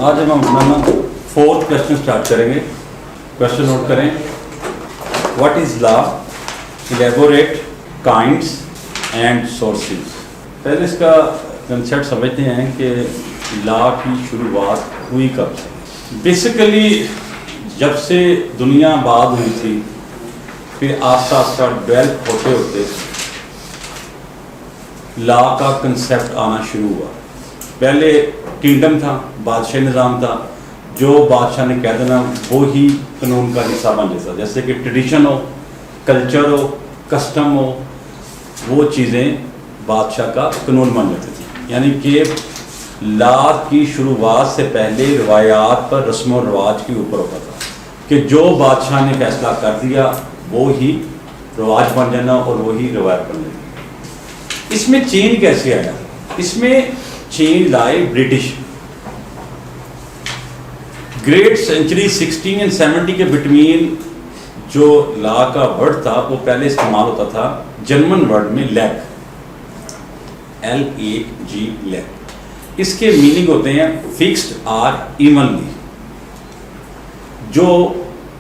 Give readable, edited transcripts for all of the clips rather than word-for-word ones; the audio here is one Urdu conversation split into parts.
آج ہم اپنا 4th کوشچن اسٹارٹ کریں گے. کوشچن نوٹ کریں. What is law? Elaborate kinds and sources. پہلے اس کا کنسیپٹ سمجھتے ہیں کہ لا کی شروعات ہوئی کب سے. بیسیکلی جب سے دنیا آباد ہوئی تھی پھر آہستہ آہستہ ڈیولپ ہوتے ہوتے لا کا کنسیپٹ آنا شروع ہوا. پہلے کنگڈم تھا، بادشاہ نظام تھا، جو بادشاہ نے کہہ دینا وہی قانون کا حصہ بن جاتا. جیسے کہ ٹریڈیشن ہو، کلچر ہو، کسٹم ہو، وہ چیزیں بادشاہ کا قانون بن جاتی تھی. یعنی کہ لا کی شروعات سے پہلے روایات پر رسم و رواج کے اوپر ہوتا تھا کہ جو بادشاہ نے فیصلہ کر دیا وہی رواج بن جانا اور وہی روایت بن جانا. اس میں چینج کیسے آیا؟ اس میں چینج لائے برٹش. گریٹ سینچری 16 اور 70 کے بٹوین جو لا کا ورڈ تھا وہ پہلے استعمال ہوتا تھا جرمن ورڈ میں لیگ، LAG لیگ. اس کے میننگ ہوتے ہیں فکسڈ اور ایونلی. جو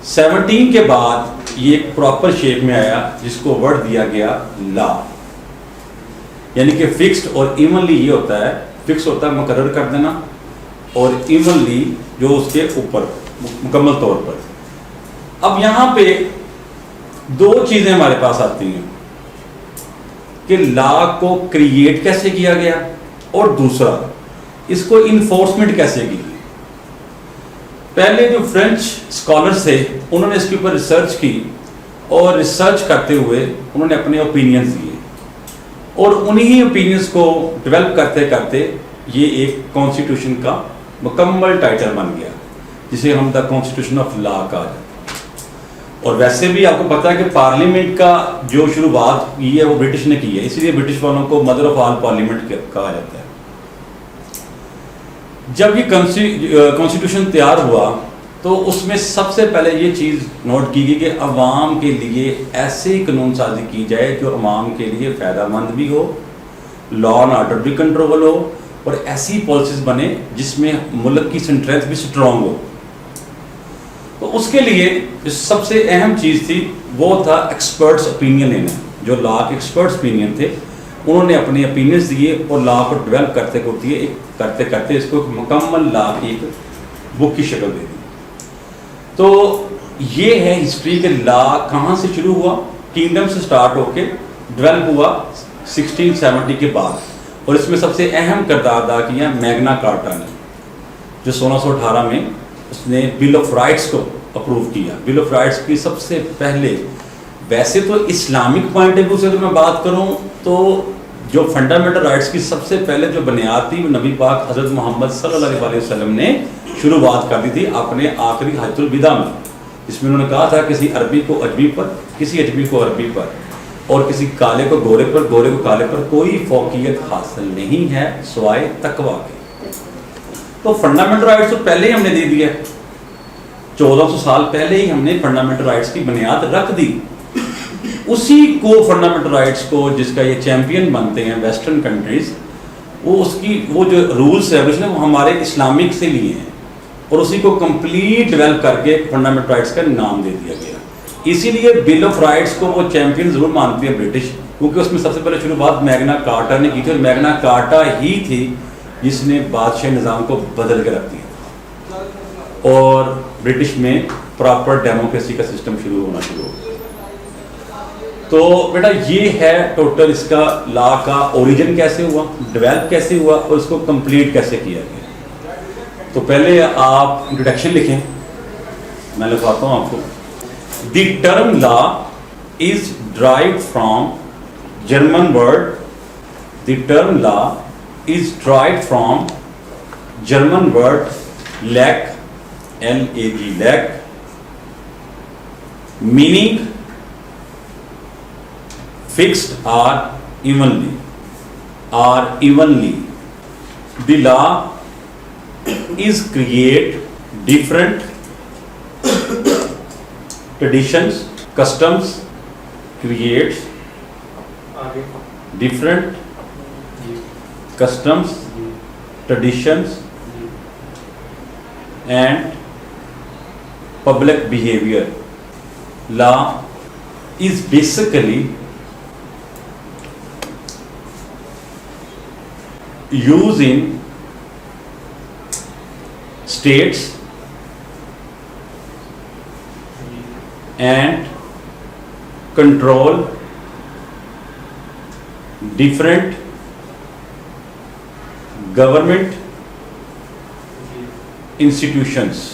17 کے بعد یہ ایک پراپر شیپ میں آیا جس کو ورڈ دیا گیا لا. یعنی کہ فکسڈ اور ایونلی یہ ہوتا ہے، فکس ہوتا ہے مقرر کر دینا، اور ایونلی جو اس کے اوپر مکمل طور پر. اب یہاں پہ دو چیزیں ہمارے پاس آتی ہیں کہ لا کو کریٹ کیسے کیا گیا اور دوسرا اس کو انفورسمنٹ کیسے کی. پہلے جو فرینچ اسکالرس تھے انہوں نے اس کے اوپر ریسرچ کی اور ریسرچ کرتے ہوئے انہوں نے اپنے اوپینینز دیے اور انہی اوپینینز کو ڈیولپ کرتے کرتے یہ ایک کانسٹیٹیوشن کا مکمل ٹائٹل بن گیا جسے ہم دا کانسٹیٹیوشن آف لا کہا جاتا ہے. اور ویسے بھی آپ کو پتا ہے کہ پارلیمنٹ کا جو شروعات کی ہے وہ برٹش نے کی ہے، اسی لیے برٹش والوں کو مدر آف آل پارلیمنٹ کہا جاتا ہے. جب یہ کانسٹیٹیوشن تیار ہوا تو اس میں سب سے پہلے یہ چیز نوٹ کی گئی کہ عوام کے لیے ایسی قانون سازی کی جائے جو عوام کے لیے فائدہ مند بھی ہو، لا اینڈ آرڈر بھی کنٹرول ہو، اور ایسی پالیسیز بنے جس میں ملک کی اسٹرینتھ بھی اسٹرانگ ہو. تو اس کے لیے جو سب سے اہم چیز تھی وہ تھا ایکسپرٹس اوپینین لینا. جو لا کے ایکسپرٹس اوپینین تھے انہوں نے اپنے اوپینینز دیے اور لا کو ڈیولپ کرتے کرتے اس کو مکمل لا کی ایک بک کی شکل دے دی. تو یہ ہے ہسٹری کہ لا کہاں سے شروع ہوا. کنگڈم سے سٹارٹ ہو کے ڈیولپ ہوا 1670 کے بعد، اور اس میں سب سے اہم کردار ادا کیا میگنا کارٹا نے جو 1618 میں اس نے بل آف رائٹس کو اپروو کیا. بل آف رائٹس کی سب سے پہلے، ویسے تو اسلامک پوائنٹ آف ویو سے اگر میں بات کروں تو جو فنڈامنٹل رائٹس کی سب سے پہلے جو بنیاد تھی وہ نبی پاک حضرت محمد صلی اللہ علیہ وسلم نے شروعات کر دی تھی اپنے آخری حجۃ الوداع میں، جس میں انہوں نے کہا تھا کسی عربی کو اجمی پر، کسی اجمی کو عربی پر، اور کسی کالے کو گورے پر، گورے کو کالے پر کوئی فوقیت حاصل نہیں ہے سوائے تقویٰ کے. تو فنڈامنٹل رائٹس تو پہلے ہی ہم نے دے دیا، 1400 سال پہلے ہی ہم نے فنڈامنٹل رائٹس کی بنیاد رکھ دی. اسی کو فنڈامنٹل رائٹس کو جس کا یہ چیمپئن بنتے ہیں ویسٹرن کنٹریز، وہ جو رولس ریگولیشن ہے وہ ہمارے اسلامک سے لیے ہیں اور اسی کو کمپلیٹ ڈیولپ کر کے فنڈامنٹل رائٹس کا نام دے دیا گیا. اسی لیے بل آف رائٹس کو وہ چیمپئن ضرور مانتے ہیں برٹش، کیونکہ اس میں سب سے پہلے شروعات میگنا کارٹا نے کی تھی، اور میگنا کارٹا ہی تھی جس نے بادشاہ نظام کو بدل کے رکھ دیا اور برٹش میں پراپر ڈیموکریسی کا سسٹم شروع ہو گیا. تو بیٹا یہ ہے ٹوٹل اس کا لا کا اوریجن کیسے ہوا، ڈیولپ کیسے ہوا اور اس کو کمپلیٹ کیسے کیا گیا. تو پہلے آپ انٹروڈکشن لکھیں، میں لکھواتا ہوں آپ کو. The term law is derived from German word. The term law is derived from German word leg, L-A-G, leg, meaning fixed or evenly. The law is create different traditions, customs, creates different customs, traditions, and public behavior. Law is basically used in states and control different government institutions.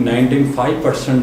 95%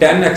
10x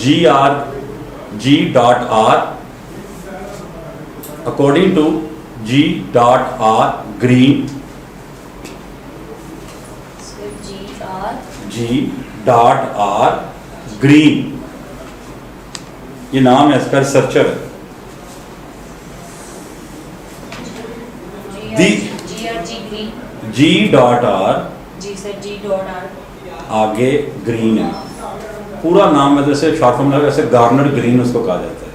G.R. according to G.R green, G.R green, یہ نام ہے اس کا، ریسرچر ہے. G.R آگے گرین ہے. پورا نام ہے جیسے شارٹ فارم لگا ویسے گارنر گرین اس کو کہا جاتا ہے.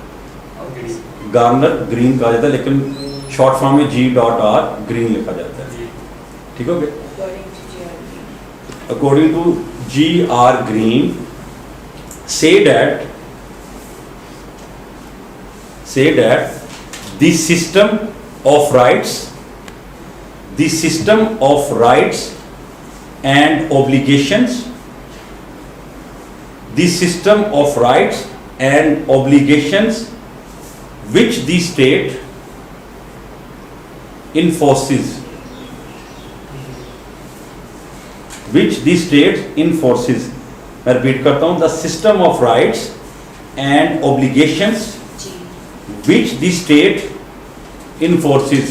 گارنر گرین کہا جاتا ہے لیکن شارٹ فارم میں G.R گرین لکھا جاتا ہے. ٹھیک ہو گیا. According to G.R green say that the system of rights and obligations which the state enforces میں ریپیٹ کرتا ہوں, the system of rights and obligations which the state enforces,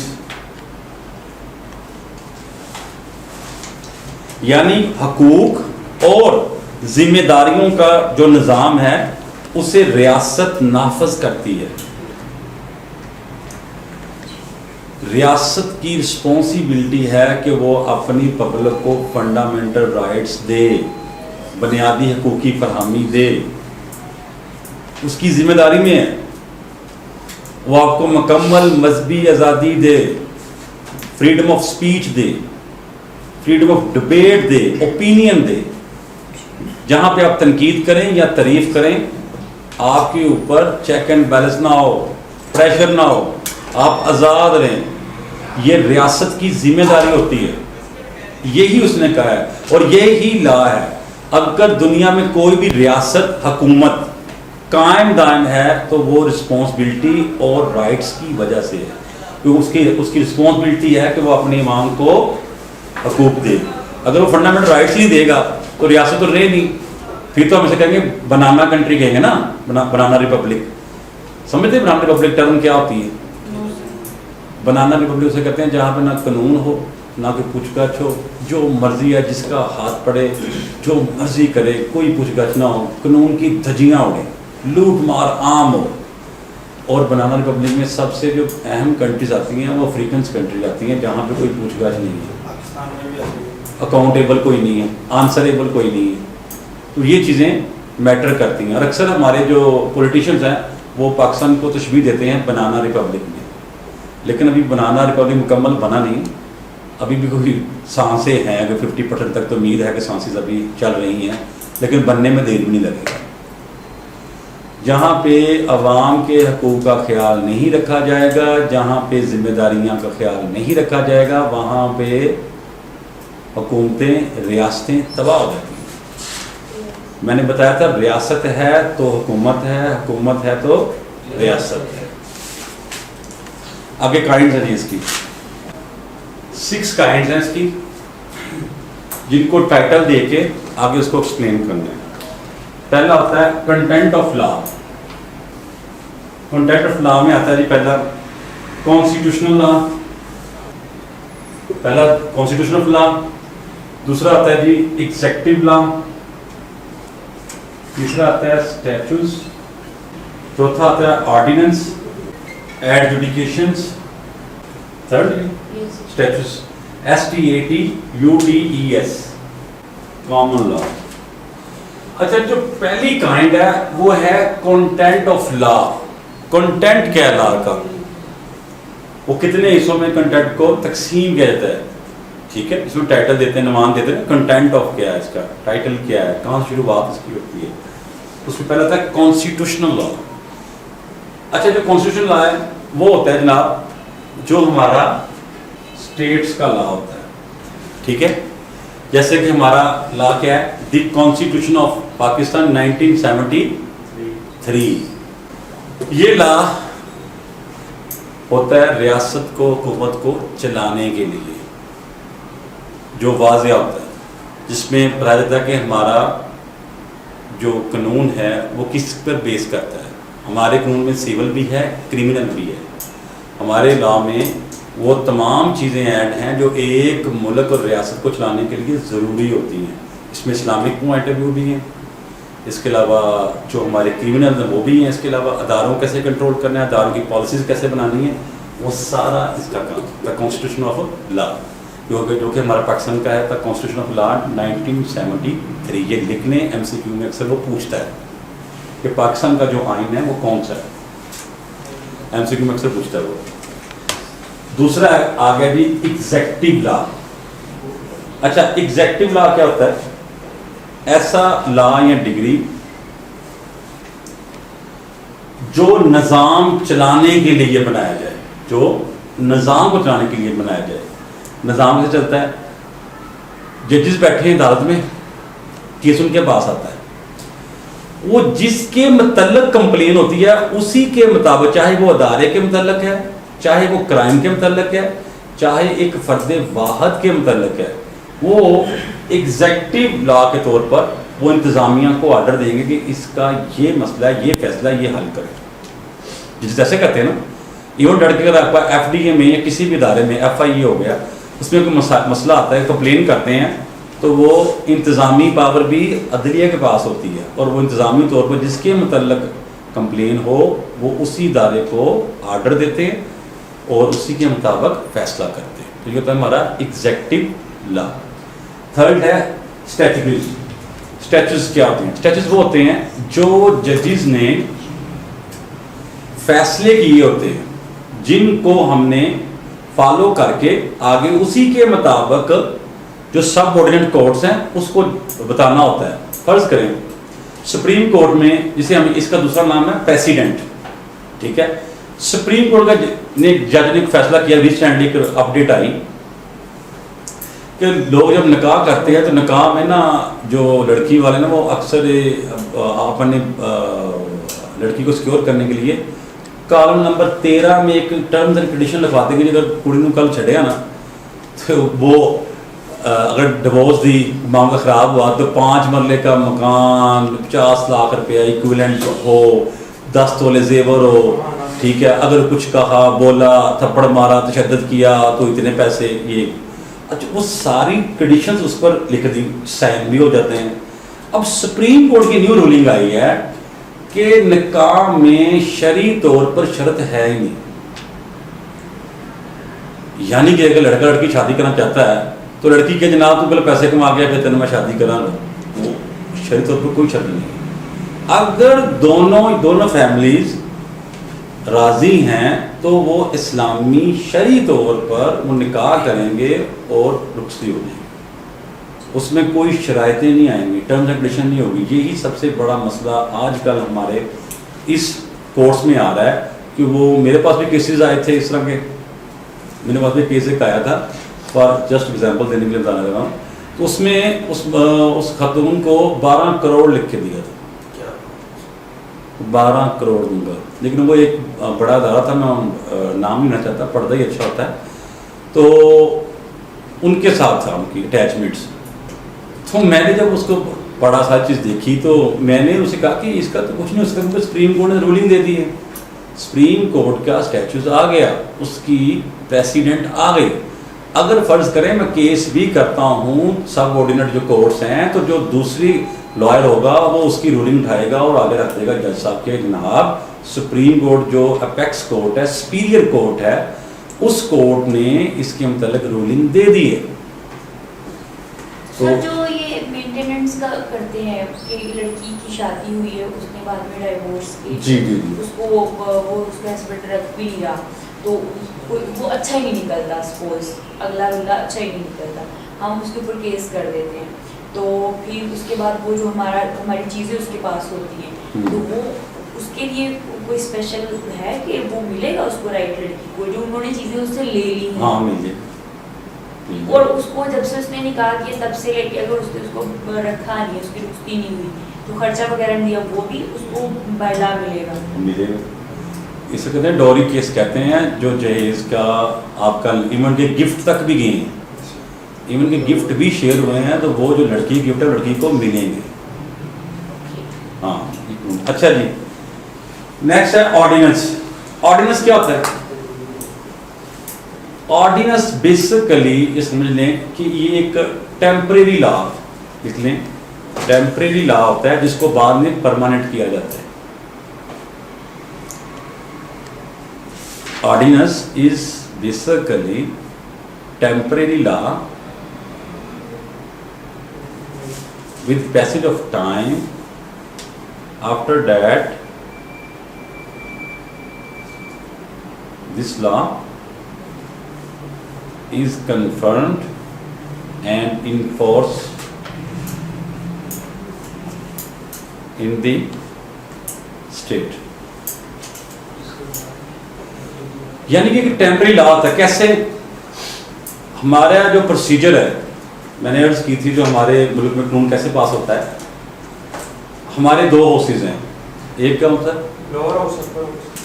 یعنی حقوق اور ذمہ داریوں کا جو نظام ہے اسے ریاست نافذ کرتی ہے. ریاست کی رسپانسبلٹی ہے کہ وہ اپنی پبلک کو فنڈامنٹل رائٹس دے, بنیادی حقوقی فراہمی دے, اس کی ذمہ داری میں ہے. وہ آپ کو مکمل مذہبی آزادی دے, فریڈم آف سپیچ دے, فریڈم آف ڈبیٹ دے, اوپینین دے. جہاں پہ آپ تنقید کریں یا تعریف کریں آپ کے اوپر چیک اینڈ بیلنس نہ ہو, پریشر نہ ہو, آپ آزاد رہیں. یہ ریاست کی ذمہ داری ہوتی ہے. یہی اس نے کہا ہے اور یہی لا ہے. اگر دنیا میں کوئی بھی ریاست حکومت قائم دائم ہے تو وہ رسپانسبلٹی اور رائٹس کی وجہ سے ہے, کیونکہ اس کی رسپانسبلٹی ہے کہ وہ اپنے امام کو حقوق دے. اگر وہ فنڈامنٹل رائٹس نہیں دے گا تو ریاست تو رہے نہیں. پھر تو ہم اسے کہیں گے بنانا کنٹری کہیں گے نا, بنانا ریپبلک. سمجھتے ہیں بنانا ریپبلک ٹرم کیا ہوتی ہے؟ بنانا ریپبلک اسے کہتے ہیں جہاں پہ نہ قانون ہو نہ کوئی پوچھ گچھ ہو, جو مرضی ہے جس کا ہاتھ پڑے جو مرضی کرے, کوئی پوچھ گچھ نہ ہو, قانون کی دھجیاں اڑیں, لوٹ مار عام ہو. اور بنانا ریپبلک میں سب سے جو اہم کنٹریز آتی ہیں وہ افریقنس کنٹریز آتی ہیں جہاں پہ کوئی پوچھ گچھ نہیں ہے, اکاؤنٹیبل کوئی نہیں ہے, آنسریبل کوئی نہیں ہے. تو یہ چیزیں میٹر کرتی ہیں. اور اکثر ہمارے جو پولیٹیشینز ہیں وہ پاکستان کو تشبیہ دیتے ہیں بنانا ریپبلک میں, لیکن ابھی بنانا ریپبلک مکمل بنا نہیں. ابھی بھی کوئی سانسیں ہیں, اگر 50% تک تو امید ہے کہ سانسیں ابھی چل رہی ہیں, لیکن بننے میں دیر بھی نہیں لگے گا. جہاں پہ عوام کے حقوق کا خیال نہیں رکھا جائے گا, جہاں پہ ذمہ داریاں کا خیال نہیں رکھا جائے گا, وہاں پہ حکومتیں, ریاستیں تباہ ہو جاتی ہیں. میں نے بتایا تھا ریاست ہے تو حکومت ہے, حکومت ہے تو ریاست ہے. آگے کائنڈز ہیں اس کی 6 کائنڈز ہیں اس کی, جن کو ٹائٹل دے کے آگے اس کو ایکسپلین کرنا ہے. پہلا ہوتا ہے content of law. Content of law میں آتا ہے جی پہلا کانسٹیٹیوشنل لا, پہلا کانسٹیٹیوشن آف لا. دوسرا آتا ہے جی ایگزیکٹو لا. تیسرا آتا ہے اسٹیچوز. چوتھا آتا ہے ordinance, adjudications. Third statutes, STATUDES, common law. اچھا جو پہلی کائنڈ ہے وہ ہے کنٹینٹ آف لا. کنٹینٹ کیا ہے لا کا, وہ کتنے حصوں میں کنٹینٹ کو تقسیم کیا جاتا ہے. ٹھیک ہے, اس میں ٹائٹل دیتے ہیں, نمان دیتے ہیں. کنٹینٹ آف کیا ہے اس کا, ٹائٹل کیا ہے, کہاں شروعات اس کی ہوتی ہے. اس میں پہلا تھا کانسٹیٹیوشنل لا. اچھا جو کانسٹیٹیوشنل لا ہے وہ ہوتا ہے جناب جو ہمارا اسٹیٹس کا لا ہوتا ہے. ٹھیک ہے, جیسے کہ ہمارا لا کیا ہے, دی کانسٹیٹیوشن آف پاکستان 1973. یہ لا ہوتا ہے ریاست کو, حکومت کو چلانے کے لیے, جو واضح ہوتا ہے, جس میں بتایا جاتا ہے کہ ہمارا جو قانون ہے وہ کس پر بیس کرتا ہے. ہمارے قانون میں سیول بھی ہے, کرمنل بھی ہے. ہمارے لا میں وہ تمام چیزیں ایڈ ہیں جو ایک ملک اور ریاست کو چلانے کے لیے ضروری ہوتی ہیں. اس میں اسلامک پوائنٹ آف ویو بھی ہیں, اس کے علاوہ جو ہمارے کرمنل ہیں وہ بھی ہیں, اس کے علاوہ اداروں کیسے کنٹرول کرنا ہے, اداروں کی پالیسیز کیسے بنانی ہیں, وہ سارا اس کا کام. دا کانسٹیٹیوشن آف لا جو کہ ہمارا پاکستان کا ہے, دا کانسٹیٹیوشن آف لا 1973. یہ لکھنے ایم سی کیو میں اکثر وہ پوچھتا ہے کہ پاکستان کا جو آئین ہے وہ کون سا ہے, ایم سی کیو میں اکثر پوچھتا ہے وہ. دوسرا آ گیا جی ایگزیکٹو لا. اچھا ایگزیکٹو لا کیا ہوتا ہے؟ ایسا لا یا ڈگری جو نظام چلانے کے لیے بنایا جائے, جو نظام کو چلانے کے لیے بنایا جائے. نظام سے چلتا ہے, ججز بیٹھے ہیں عدالت میں, کیس ان کے پاس آتا ہے, وہ جس کے متعلق کمپلین ہوتی ہے اسی کے مطابق, چاہے وہ ادارے کے متعلق ہے, چاہے وہ کرائم کے متعلق ہے, چاہے ایک فرد واحد کے متعلق ہے, وہ ایگزیکٹو لا کے طور پر وہ انتظامیہ کو آرڈر دیں گے کہ اس کا یہ مسئلہ ہے, یہ فیصلہ یہ حل کرے. جیسے کہتے ہیں نا, ایون ڈر کے اگر ایف ڈی اے میں یا کسی بھی ادارے میں ایف آئی اے ہو گیا, اس میں کوئی مسئلہ آتا ہے, کمپلین کرتے ہیں, تو وہ انتظامی پاور بھی عدلیہ کے پاس ہوتی ہے, اور وہ انتظامی طور پر جس کے متعلق کمپلین ہو وہ اسی ادارے کو آرڈر دیتے ہیں اور اسی کے مطابق فیصلہ کرتے ہیں. تو یہ ہوتا ہے ہمارا ایگزیکٹو لا. تھرڈ ہے اسٹیچوز. اسٹیچوز کیا ہوتے ہیں؟ اسٹیچوز وہ ہوتے ہیں جو ججز نے فیصلے کیے ہوتے ہیں, جن کو ہم نے فالو کر کے آگے اسی کے مطابق جو سب آرڈیننٹ کورٹس ہیں اس کو بتانا ہوتا ہے. فرض کریں سپریم کورٹ میں, جسے ہم اس کا دوسرا نام ہے پریسیڈنٹ, ٹھیک ہے, سپریم کورٹ کا جج نے فیصلہ کیا, ریسنٹلی ایک اپڈیٹ آئی کہ لوگ جب نکاح کرتے ہیں تو نکاح میں نا جو لڑکی والے نا وہ اکثر اپنے لڑکی کو سیکیور کرنے کے لیے کالم نمبر 13 میں ایک ٹرمز اینڈ کنڈیشن لکھواتے ہیں کہ اگر کڑی کو کل چھڑیا نا تو وہ اگر ڈیورس دی معاملہ خراب ہوا تو 5 مرلے کا مکان, 50 لاکھ روپیہ ایکویلنٹ ہو, 10 تولے زیور ہو, ٹھیک ہے, اگر کچھ کہا بولا تھپڑ مارا تشدد کیا تو اتنے پیسے. یہ اچھا وہ ساری کنڈیشنز اس پر لکھ دی, سائن بھی ہو جاتے ہیں. اب سپریم کورٹ کی نیو رولنگ آئی ہے کہ نکاح میں شرعی طور پر شرط ہے ہی نہیں, یعنی کہ اگر لڑکا لڑکی شادی کرنا چاہتا ہے تو لڑکی کے جناب تو پہلے پیسے کما گیا پھر تینوں میں شادی کراں گا, وہ شرعی طور پر کوئی شرط نہیں. اگر دونوں فیملیز راضی ہیں تو وہ اسلامی شرعی طور پر وہ نکاح کریں گے اور رخصتی ہو جائے گی, اس میں کوئی شرائطیں نہیں آئیں گی, ٹرمز اینڈ کنڈیشن نہیں ہوگی. یہی سب سے بڑا مسئلہ آج کل ہمارے اس کورس میں آ رہا ہے کہ وہ میرے پاس بھی کیسز آئے تھے اس طرح کے, میرے پاس بھی کیس ایک آیا تھا, فار جسٹ ایگزامپل دینے کے لیے بتانا چاہ رہا ہوں, تو اس میں اس خاتون کو 12 کروڑ لکھ کے دیا تھا, 12 کروڑ دوں گا, لیکن وہ ایک بڑا ادارہ تھا, میں نام نہیں لینا چاہتا, پردہ ہی اچھا ہوتا ہے, تو ان کے ساتھ تھا ان کی اٹیچمنٹس. تو میں نے جب اس کو بڑا ساری چیز دیکھی تو میں نے اسے کہا کہ اس کا تو کچھ نہیں ہو سکتا, سپریم کورٹ نے رولنگ دے دی ہے, سپریم کورٹ کا اسٹیچوز آ گیا, اس کی پریسیڈنٹ آ گئی. اگر فرض کریں میں کیس بھی کرتا ہوں سب آرڈیننٹ جو کورٹس ہیں, تو جو دوسری لائر ہوگا وہ اس کی رولنگ اٹھائے گا اور آگے رکھ دے گا جج صاحب کے جناب سپریم کورٹ جو اپیکس کورٹ ہے, سپیریئر کورٹ ہے, اس کورٹ نے اس کے متعلق رولنگ دے دی ہے. تو جو یہ مینٹیننس کا کرتے ہیں کہ لڑکی کی شادی ہوئی ہے, اس نے بعد میں ڈائیورس کی, جی اس کو وہ اس کا ہسبینڈ رکھ بھی لیا, تو وہ اچھا ہی نہیں نکلتا, سپوز اگلا بندہ اچھا ہی نہیں نکلتا, ہم اس کے اوپر کیس کر دیتے ہیں, تو پھر اس کے بعد وہ جو ہماری چیزیں اس کے پاس ہوتی ہیں, تو وہ اس کے لیے کوئی اسپیشل ہے کہ وہ ملے گا اس کو رائٹ لڑکی کو جو انہوں نے چیزیں اس سے لے لی ہیں. ہاں مل جائے. اور اس کو جب سے اس نے نکاح کیا تب سے لے کے اگر اس نے اس کو رکھا نہیں, اس کی رخصتی نہیں ہوئی, تو خرچہ وغیرہ نہیں دیا, وہ بھی اس کو بائلا ملے گا. اسے کہتے ہیں ڈوری کیس کہتے ہیں, جو جہیز کا آپ کا ایون کے گفٹ تک بھی گئے ہیں, ایون کے گفٹ بھی شیئر ہوئے ہیں, تو وہ جو لڑکی گفٹ ہے لڑکی کو ملیں گے. ہاں اچھا جی, نیکسٹ ہے آرڈیننس. آرڈیننس کیا ہوتا ہے؟ آرڈیننس بیسیکلی یہ سمجھ لیں کہ یہ ایک ٹیمپریری لا لکھ لیں، ٹیمپریری لا ہوتا ہے جس کو بعد میں پرماننٹ کیا جاتا ہے. Ordinance is basically temporary law with passage of time. After that, this law is confirmed and enforced in the state. یعنی کہ ایک ٹیمپرری لا ہوتا ہے. کیسے؟ ہمارا جو پروسیجر ہے، میں نے عرض کی تھی جو ہمارے ملک میں قانون کیسے پاس ہوتا ہے. ہمارے دو ہاؤسز ہیں، ایک کیا ہوتا ہے لوور ہاؤس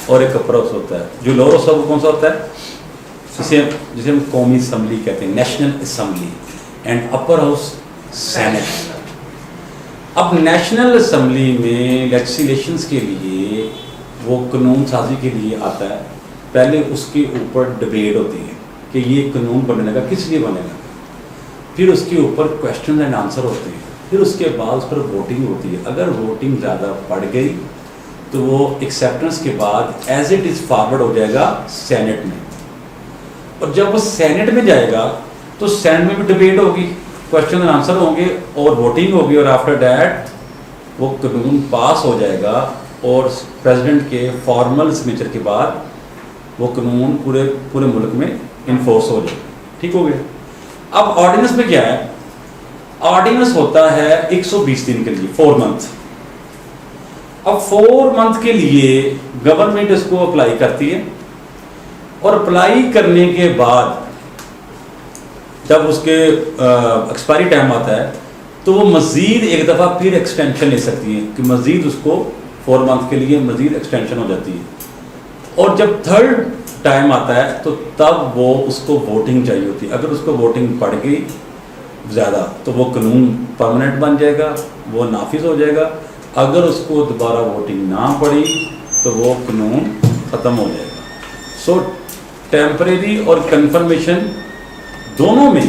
اور ایک اپر ہاؤس ہوتا ہے. جو لوور ہاؤس ہے وہ کون سا ہوتا ہے؟ جسے ہم قومی اسمبلی کہتے ہیں، national assembly. And upper house senate. اب نیشنل اسمبلی میں لیجسلیشنز کے لیے وہ قانون سازی کے لیے آتا ہے. پہلے اس کے اوپر ڈبیٹ ہوتی ہے کہ یہ قانون بننے کا کس لیے بنے گا، پھر اس کے اوپر کویشچن اینڈ آنسر ہوتے ہیں، پھر اس کے بعد اس پر ووٹنگ ہوتی ہے. اگر ووٹنگ زیادہ بڑھ گئی تو وہ ایکسیپٹنس کے بعد ایز اٹ از فارورڈ ہو جائے گا سینٹ میں. اور جب وہ سینٹ میں جائے گا تو سینٹ میں بھی ڈبیٹ ہوگی، کویشچن اینڈ آنسر ہوں گے اور ووٹنگ ہوگی، اور آفٹر دیٹ وہ قانون پاس ہو جائے گا اور پریزیڈنٹ کے فارمل سگنیچر کے بعد وہ قانون پورے ملک میں انفورس ہو جائے. ٹھیک ہو گیا. اب آرڈیننس میں کیا ہے؟ آرڈیننس ہوتا ہے 120 دن کے لیے، 4 منتھ. اب 4 منتھ کے لیے گورنمنٹ اس کو اپلائی کرتی ہے، اور اپلائی کرنے کے بعد جب اس کے ایکسپائری ٹائم آتا ہے تو وہ مزید ایک دفعہ پھر ایکسٹینشن لے سکتی ہے کہ مزید اس کو 4 منتھ کے لیے مزید ایکسٹینشن ہو جاتی ہے. اور جب تھرڈ ٹائم آتا ہے تو تب وہ اس کو ووٹنگ چاہیے ہوتی ہے. اگر اس کو ووٹنگ پڑ گئی زیادہ تو وہ قانون پرماننٹ بن جائے گا، وہ نافذ ہو جائے گا. اگر اس کو دوبارہ ووٹنگ نہ پڑی تو وہ قانون ختم ہو جائے گا. سو ٹیمپریری اور کنفرمیشن دونوں میں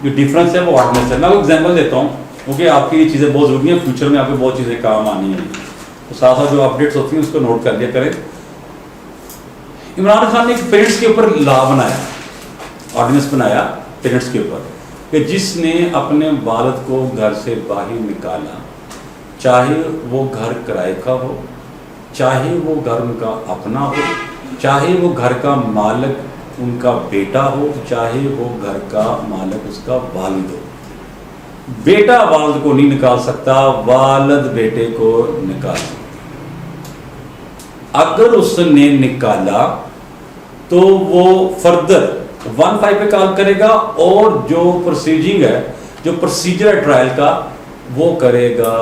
جو ڈفرینس ہے وہ آرڈیننس ہے. میں کو ایگزامپل دیتا ہوں کیونکہ آپ کی یہ چیزیں بہت ضروری ہیں، فیوچر میں آپ کو بہت چیزیں کام آنی ہیں. تو ساتھ ساتھ جو اپڈیٹس ہوتی ہیں اس کو نوٹ کر لیا کریں. عمران خان نے ایک پیرنٹس کے اوپر لا بنایا، آرڈیننس بنایا پیرنٹس کے اوپر کہ جس نے اپنے والد کو گھر سے باہر نکالا، چاہے وہ گھر کرائے کا ہو، چاہے وہ گھر ان کا اپنا ہو، چاہے وہ گھر کا مالک ان کا بیٹا ہو، چاہے وہ گھر کا مالک اس کا والد ہو. بیٹا والد کو نہیں نکال سکتا، والد بیٹے کو نکال سکتا. اگر اس نے نکالا تو وہ فردر 1-5 پہ کال کرے گا، اور جو پروسیجنگ ہے، جو پروسیجر ہے ٹرائل کا، وہ کرے گا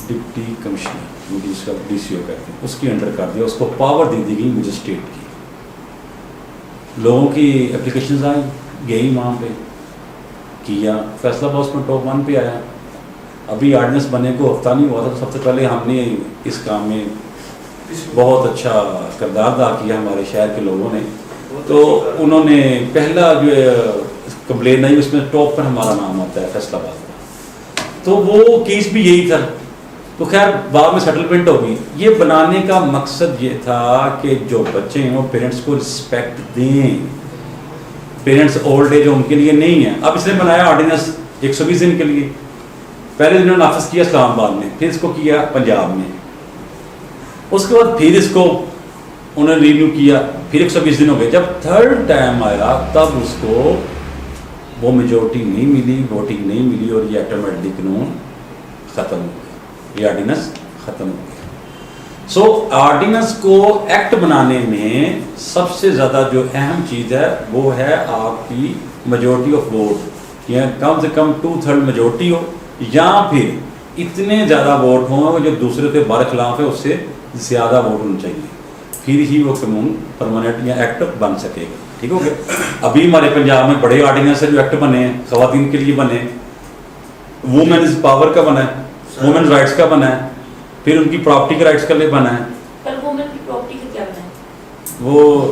ڈپٹی کمشنر، جس کا ڈی سی او کہتے ہیں، اس کی انڈر کر دیا. اس کو پاور دے دی گئی مجسٹریٹ کی. لوگوں کی اپلیکیشنز آئیں، گئی وہاں پہ کیا، فیصلہ باز میں ٹاپ 1 پہ آیا. ابھی آرڈیننس بننے کو ہفتہ نہیں ہوا تھا، سب سے پہلے ہم نے اس کام میں بہت اچھا کردار ادا کیا ہمارے شہر کے لوگوں نے. تو انہوں نے پہلا جو کمپلین آئی اس میں ٹاپ پر ہمارا نام آتا ہے فیصلہ آباد کا. تو وہ کیس بھی یہی تھا. تو خیر بعد میں سیٹلمنٹ ہوگی. یہ بنانے کا مقصد یہ تھا کہ جو بچے ہیں وہ پیرنٹس کو رسپیکٹ دیں. پیرنٹس اولڈ ایج ان کے لیے نہیں ہے. اب اس نے بنایا آرڈیننس 120 دن کے لیے. پہلے دن نافذ کیا اسلام آباد میں، پھر اس کو کیا پنجاب میں، اس کے بعد پھر اس کو انہوں نے ریویو کیا، پھر 120 دن ہو گئے. جب تھرڈ ٹائم آیا تب اس کو وہ میجورٹی نہیں ملی، ووٹنگ نہیں ملی، اور یہ آٹومیٹکلی قانون ختم ہو گیا، یہ آرڈیننس ختم ہو گیا. سو آرڈیننس کو ایکٹ بنانے میں سب سے زیادہ جو اہم چیز ہے وہ ہے آپ کی میجورٹی آف ووٹ، یا کم سے کم 2/3 میجورٹی ہو، یا پھر اتنے زیادہ ووٹ ہوں جو دوسرے کے برخلاف ہے اس سے زیادہ ووٹ ہونے چاہیے، پھر ہی وہ قانون پرماننٹ یا ایکٹ بن سکے گا. ٹھیک ہو گیا. ابھی ہمارے پنجاب میں بڑے آرڈیننس ہے جو ایکٹ بنے ہیں، خواتین کے لیے بنے، وومنز پاور کا بنا ہے، وومن رائٹس کا بنا ہے، پھر ان کی پراپرٹی کے رائٹس کے لیے بنا ہے. پر وومن کی پراپرٹی کا کیا بنا ہے؟ وہ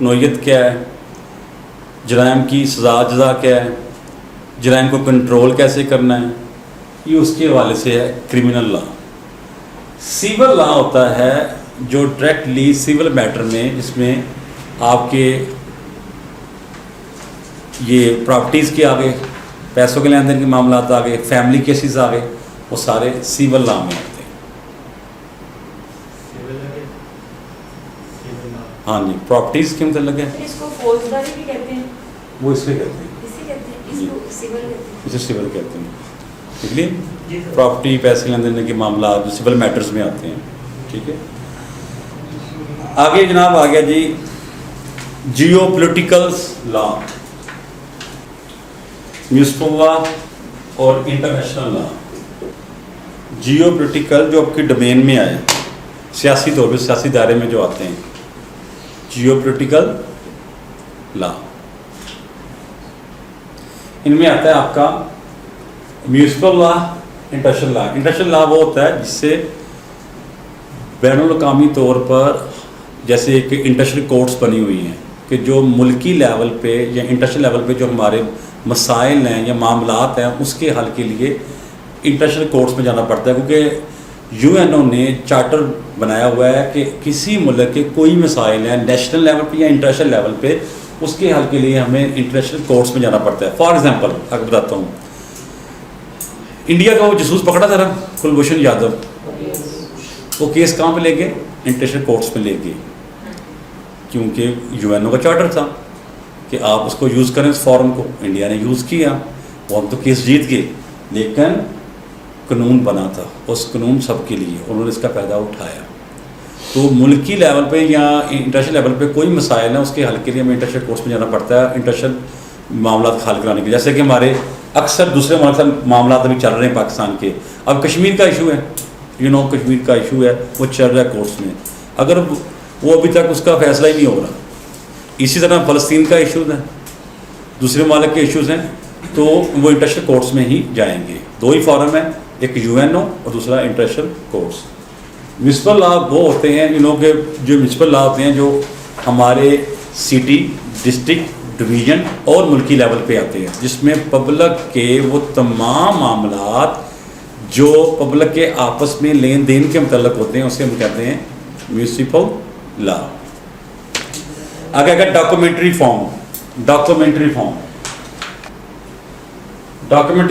نوعیت کیا ہے, جرائم کی سزا جزا کیا ہے, جرائم کو کنٹرول کیسے کرنا ہے, یہ اس کے حوالے سے ہے کرمنل لا. سیول لا ہوتا ہے جو ڈائریکٹلی سیول میٹر میں, جس میں آپ کے یہ پراپرٹیز کے آگے, پیسوں کے لین دین کے معاملات آگے, فیملی کیسز آگے, وہ سارے سیول لا میں آتے ہیں. ہاں جی, پراپرٹیز کے متعلق ہے, اس کو فوجداری بھی کہتے ہیں, وہ اس سے کہتے ہیں, اسے کہتے ہیں, اس کو سول کہتے ہیں. اسے سول کہتے ہیں. ٹھیک ہے, پراپرٹی پیسے لین دین کے معاملات جو سول میٹرز میں آتے ہیں. ٹھیک ہے, آگے جناب آ گیا جی جیو پولیٹیکل لا, میونسپل لا اور انٹرنیشنل لا. جیو پولیٹیکل جو آپ کی ڈومین میں آئے, سیاسی طور پہ سیاسی دائرے میں جو آتے ہیں, جیو پولیٹیکل لا. ان میں آتا ہے آپ کا municipal law, international law. International law وہ ہوتا ہے جس سے بین الاقوامی طور پر جیسے کہ انٹرنیشنل کورٹس بنی ہوئی ہیں کہ جو ملکی لیول پہ یا انٹرنیشنل لیول پہ جو ہمارے مسائل ہیں یا معاملات ہیں اس کے حل کے لیے انٹرنیشنل کورٹس میں جانا پڑتا ہے, کیونکہ یو این او نے چارٹر بنایا ہوا ہے کہ کسی ملک کے کوئی مسائل ہیں نیشنل لیول پہ یا انٹرنیشنل لیول پہ, اس کے حل کے لیے ہمیں انٹرنیشنل کورٹس میں جانا پڑتا ہے. فار ایگزامپل اگر بتاتا ہوں, انڈیا کا وہ جاسوس پکڑا تھا نا کلبھوشن یادو, وہ کیس کہاں پہ لے گئے, انٹرنیشنل کورٹس میں لے گئے, کیونکہ یو این او کا چارٹر تھا کہ آپ اس کو یوز کریں اس فورم کو. انڈیا نے یوز کیا, وہ ہم تو کیس جیت گئے, لیکن قانون بنا تھا, اس قانون سب کے لیے, انہوں نے اس کا فائدہ اٹھایا. تو ملکی لیول پہ یا انٹرنیشنل لیول پہ کوئی مسائل ہیں اس کے حل کے لیے ہمیں انٹرنیشنل کورٹس میں جانا پڑتا ہے انٹرنیشنل معاملات حل کرانے کے. جیسے کہ ہمارے اکثر دوسرے ملک سے معاملات ابھی چل رہے ہیں پاکستان کے, اب کشمیر کا ایشو ہے, کشمیر کا ایشو ہے, وہ چل رہا ہے کورٹس میں, اگر وہ ابھی تک اس کا فیصلہ ہی نہیں ہو رہا. اسی طرح فلسطین کا ایشوز ہے, دوسرے ممالک کے ایشوز ہیں, تو وہ انٹرنیشنل کورٹس میں ہی جائیں گے. دو ہی فورم ہیں, ایک یو این او اور دوسرا انٹرنیشنل کورٹس. میونسپل لا وہ ہوتے ہیں کہ جو میونسپل لا ہوتے ہیں جو ہمارے سٹی, ڈسٹرکٹ, ڈویژن اور ملکی لیول پہ آتے ہیں, جس میں پبلک کے وہ تمام معاملات جو پبلک کے آپس میں لین دین کے متعلق ہوتے ہیں اسے ہم کہتے ہیں میونسپل لا. آگے اگر ڈاکومنٹری فارم, ڈاکومنٹری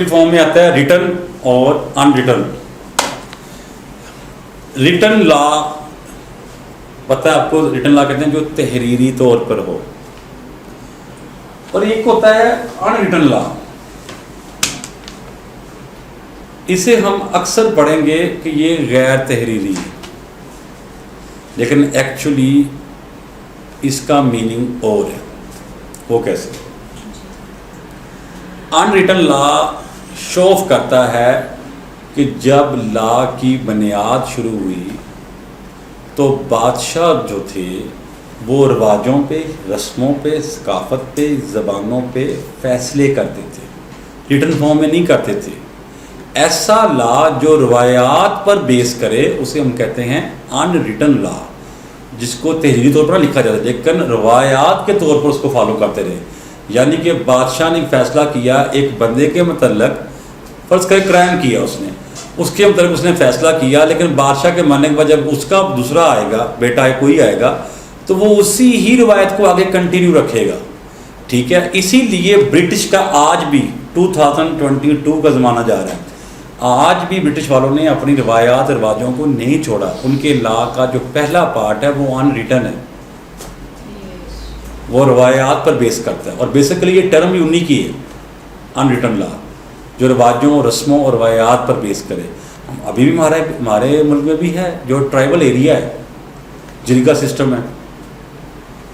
فارم میں آتا ہے ریٹن اور ان ریٹن. ریٹن لا پتہ ہے آپ کو, ریٹن لا کہتے ہیں جو تحریری طور پر ہو, اور ایک ہوتا ہے ان ریٹن لا. اسے ہم اکثر پڑھیں گے کہ یہ غیر تحریری ہے, لیکن ایکچولی اس کا میننگ اور ہے. وہ کیسے؟ In written law show of کرتا ہے کہ جب لا کی بنیاد شروع ہوئی تو بادشاہ جو تھے وہ رواجوں پہ, رسموں پہ, ثقافت پہ, زبانوں پہ فیصلے کرتے تھے, ریٹن فارم میں نہیں کرتے تھے. ایسا لا جو روایات پر بیس کرے اسے ہم کہتے ہیں ان ریٹن لا, جس کو تحریری طور پر لکھا جاتا ہے لیکن روایات کے طور پر اس کو فالو کرتے رہے. یعنی کہ بادشاہ نے فیصلہ کیا ایک بندے کے متعلق, فرض کرے کرائم کیا اس نے, اس کے متعلق اس نے فیصلہ کیا, لیکن بادشاہ کے ماننے کے بعد جب اس کا دوسرا آئے گا, بیٹا ہے کوئی آئے گا, تو وہ اسی ہی روایت کو آگے کنٹینیو رکھے گا. ٹھیک ہے, اسی لیے برٹش کا آج بھی 2022 کا زمانہ جا رہا ہے, آج بھی برٹش والوں نے اپنی روایات رواجوں کو نہیں چھوڑا. ان کے لا کا جو پہلا پارٹ ہے وہ ان ریٹن ہے, وہ روایات پر بیس کرتا ہے, اور بیسیکلی یہ ٹرم بھی انہی کی ہے ان ریٹن لا, جو رواجوں, رسموں اور روایات پر بیس کرے. ابھی بھی ہمارے ملک میں بھی ہے جو ٹرائبل ایریا ہے, جرگا سسٹم ہے,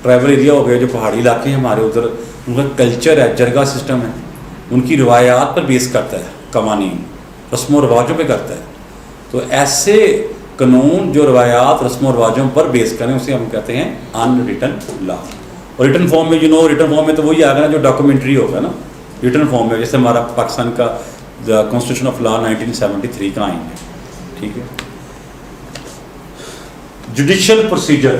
ٹرائبل ایریا ہو گیا جو پہاڑی علاقے ہیں ہمارے ادھر, ان کا کلچر ہے, جرگا سسٹم ہے, ان کی روایات پر بیس کرتا ہے, قوانین رسم و رواجوں پہ کرتا ہے. تو ایسے قانون جو روایات, رسم و رواجوں پر بیس کریں اسے ہم کہتے ہیں ان ریٹن لا. اور ریٹن فارم میں ریٹن فارم میں تو وہی آئے گا نا جو ڈاکومنٹری ہوگا نا, ریٹن فارم میں, جیسے ہمارا پاکستان کا کانسٹیٹیوشن آف لا 1973 کا آئین ہے. ٹھیک ہے, جوڈیشل پروسیجر.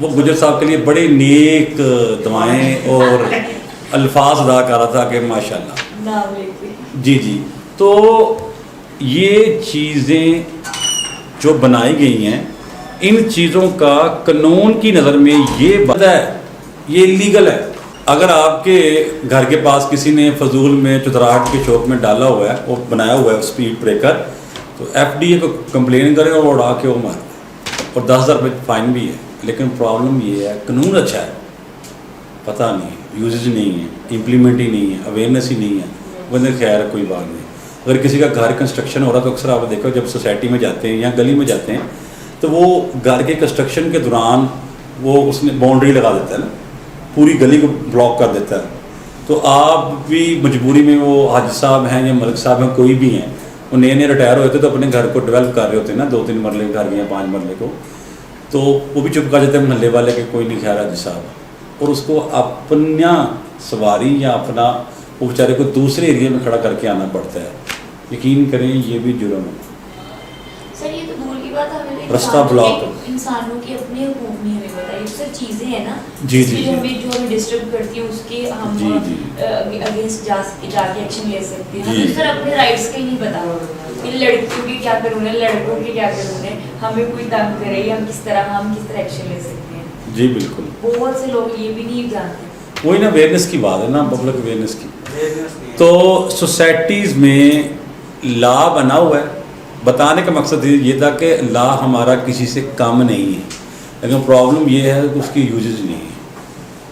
وہ گجر صاحب کے لیے بڑے نیک دعائیں اور الفاظ ادا کر رہا تھا کہ ماشاءاللہ. نام لے کے. جی جی. تو یہ چیزیں جو بنائی گئی ہیں ان چیزوں کا قانون کی نظر میں یہ بند ہے, یہ لیگل ہے. اگر آپ کے گھر کے پاس کسی نے فضول میں چتراہٹ کے شوق میں ڈالا ہوا ہے, وہ بنایا ہوا ہے اسپیڈ بریکر, تو FDA کو کمپلین کرے اور اڑا کے وہ مار, اور 10,000 روپے فائن بھی ہے. لیکن پرابلم یہ ہے قانون اچھا ہے, پتہ نہیں, یوزز نہیں ہے, امپلیمنٹ ہی نہیں ہے, اویئرنیس ہی نہیں ہے. بندے خیر کوئی بات نہیں. اگر کسی کا گھر کنسٹرکشن ہو رہا تو اکثر آپ دیکھو جب سوسائٹی میں جاتے ہیں یا گلی میں جاتے ہیں تو وہ گھر کے کنسٹرکشن کے دوران وہ اس نے باؤنڈری لگا دیتا ہے نا, پوری گلی کو بلاک کر دیتا ہے. تو آپ بھی مجبوری میں, وہ حاجی صاحب ہیں یا ملک صاحب ہیں, کوئی بھی ہیں, وہ نئے نئے ریٹائر ہوئے تھے تو اپنے گھر کو ڈیولپ کر رہے ہوتے ہیں نا, 2-3 مرلے گھر یا 5 مرلے کو, تو وہ بھی چپ کر جاتے ہیں محلے والے کہ کوئی نہیں خیر حاجی صاحب, اور اس کو اپنا سواری یا اپنا وہ بیچارے کو دوسرے ایریے میں کھڑا کر کے آنا پڑتا ہے. یقین کریں یہ بھی جرم ہے. سر یہ تو دور کی بات ہے, ہمیں رستہ بلاک, انسانوں کے اپنے حقوق نہیں ہمیں بتائیے, سر چیزیں ہیں نا جی جی جو ہمیں ڈسٹرب کرتی ہیں, اس کے ہم اگینسٹ جا کے ایکشن لے سکتے ہیں. ہمیں سر اپنے رائٹس کا ہی نہیں پتا کہ لڑکیوں کے کیا قانون ہے, لڑکوں کے کیا قانون ہے, ہمیں کوئی تنگ کرے یا ہم کس طرح ایکشن لے سکتے ہیں. جی بالکل. بہت سے لوگ یہ بھی نہیں جانتے. وہی نا اویئرنیس کی بات ہے نا, پبلک اویئرنیس کی. تو سوسائٹیز میں لا بنا ہوا ہے, بتانے کا مقصد یہ تھا کہ لا ہمارا کسی سے کم نہیں ہے, لیکن پرابلم یہ ہے کہ اس کی یوزز نہیں ہے,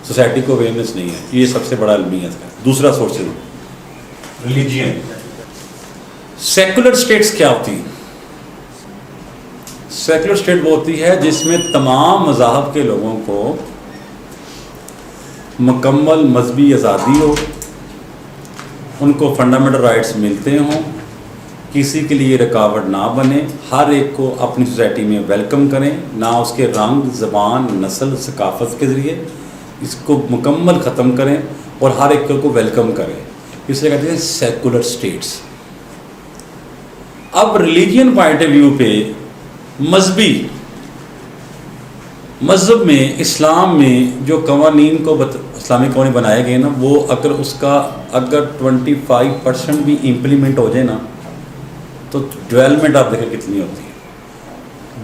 سوسائٹی کو اویئرنیس نہیں ہے. یہ سب سے بڑا المیت ہے. دوسرا سورس ہے ریلیجین. سیکولر اسٹیٹس کیا ہوتی ہیں؟ سیکولر اسٹیٹ وہ ہوتی ہے جس میں تمام مذاہب کے لوگوں کو مکمل مذہبی آزادی ہو, ان کو فنڈامنٹل رائٹس ملتے ہوں, کسی کے لیے رکاوٹ نہ بنے, ہر ایک کو اپنی سوسائٹی میں ویلکم کریں, نہ اس کے رنگ, زبان, نسل, ثقافت کے ذریعے اس کو مکمل ختم کریں اور ہر ایک کو ویلکم کریں. اس لیے کہتے ہیں سیکولر اسٹیٹس. اب ریلیجین پوائنٹ آف ویو پہ مذہب میں, اسلام میں جو قوانین کو اسلامی قوانین بنائے گئے نا, وہ اگر اس کا 25% بھی امپلیمنٹ ہو جائے نا تو ڈیولپمنٹ آپ دیکھیں کتنی ہوتی ہے.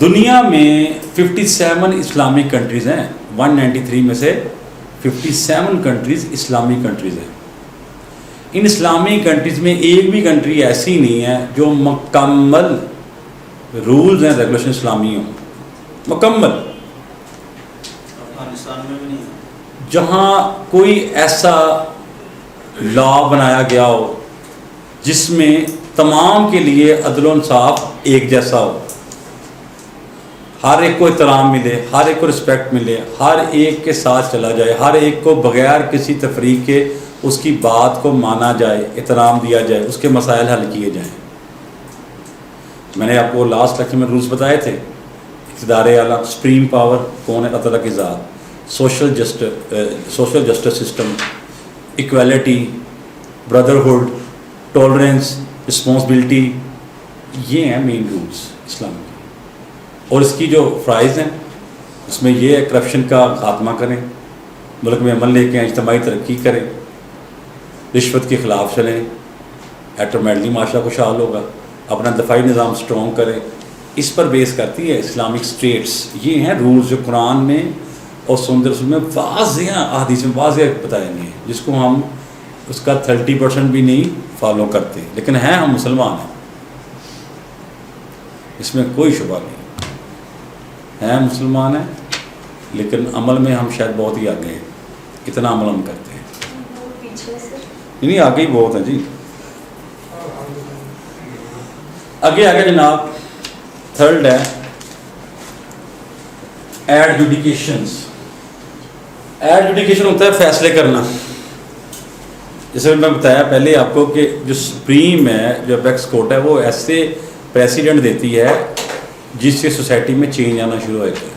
دنیا میں 57 اسلامک کنٹریز ہیں, 193 میں سے 57 کنٹریز اسلامی کنٹریز ہیں. ان اسلامی کنٹریز میں ایک بھی کنٹری ایسی نہیں ہے جو مکمل رولز ہیں ریگولیشن اسلامی ہوں, مکمل. افغانستان میں بھی نہیں, جہاں کوئی ایسا لا بنایا گیا ہو جس میں تمام کے لیے عدل و انصاف ایک جیسا ہو, ہر ایک کو احترام ملے, ہر ایک کو رسپیکٹ ملے, ہر ایک کے ساتھ چلا جائے, ہر ایک کو بغیر کسی تفریق کے اس کی بات کو مانا جائے, احترام دیا جائے, اس کے مسائل حل کیے جائیں. میں نے آپ کو لاسٹ لیکچر میں رولز بتائے تھے. اقتدار اعلیٰ, سپریم پاور کون ہے؟ اللہ تعالیٰ کی ذات. Social justice system, equality, brotherhood, tolerance, responsibility, یہ ہیں مین رولز اسلام کے. اور اس کی جو فرائض ہیں اس میں یہ ہے کرپشن کا خاتمہ کریں, ملک میں امن لے کے اجتماعی ترقی کریں, رشوت کے خلاف چلیں, ایٹومیٹلی معاشرہ خوشحال ہوگا, اپنا دفاعی نظام سٹرونگ کریں. اس پر بیس کرتی ہے اسلامک اسٹیٹس. یہ ہیں رولز جو قرآن میں اور سنت رسول میں واضح, احادیث میں واضح بتائے گئے ہیں, جس کو ہم اس کا 30% بھی نہیں فالو کرتے, لیکن ہیں ہم مسلمان ہیں, اس میں کوئی شبہ نہیں. ہیں مسلمان ہیں لیکن عمل میں ہم شاید بہت ہی آگے ہیں, اتنا عمل ہم کرتے ہیں. نہیں آگے ہی بہت ہیں جی. آگے جناب تھرڈ ہے ایڈجوڈیکیشنز. ایڈجوڈیکیشن ہوتا ہے فیصلے کرنا. جیسے میں بتایا پہلے آپ کو کہ جو سپریم ہے, جو اپیکس کورٹ ہے, وہ ایسے پریسیڈنٹ دیتی ہے جس سے سوسائٹی میں چینج آنا شروع ہو جاتا ہے,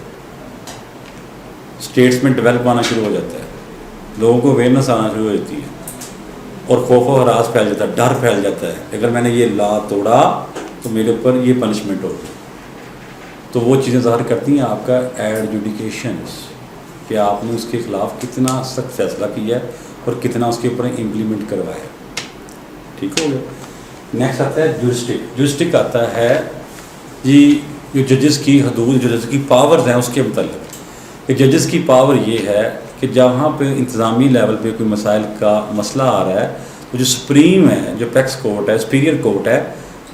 اسٹیٹس میں ڈیولپ آنا شروع ہو جاتا ہے, لوگوں کو اویئرنیس آنا شروع ہو جاتی ہے, اور خوف و ہراس پھیل جاتا ہے, ڈر پھیل جاتا ہے. اگر میں نے یہ لا توڑا تو میرے اوپر یہ پنشمنٹ ہوگی. تو وہ چیزیں ظاہر کرتی ہیں آپ کا ایڈجوڈیکیشنس، کہ آپ نے اس کے خلاف کتنا سخت فیصلہ کیا ہے اور کتنا اس کے اوپر امپلیمنٹ کروایا. ٹھیک ہو گیا. نیکسٹ آتا ہے جورسٹک. جورسٹک آتا ہے جی جو ججز کی حدود، ججز کی پاورز ہیں اس کے متعلق. کہ ججز کی پاور یہ ہے کہ جہاں پہ انتظامی لیول پہ کوئی مسائل کا مسئلہ آ رہا ہے تو جو سپریم ہے، جو پیکس کورٹ ہے، سپیریئر کورٹ ہے،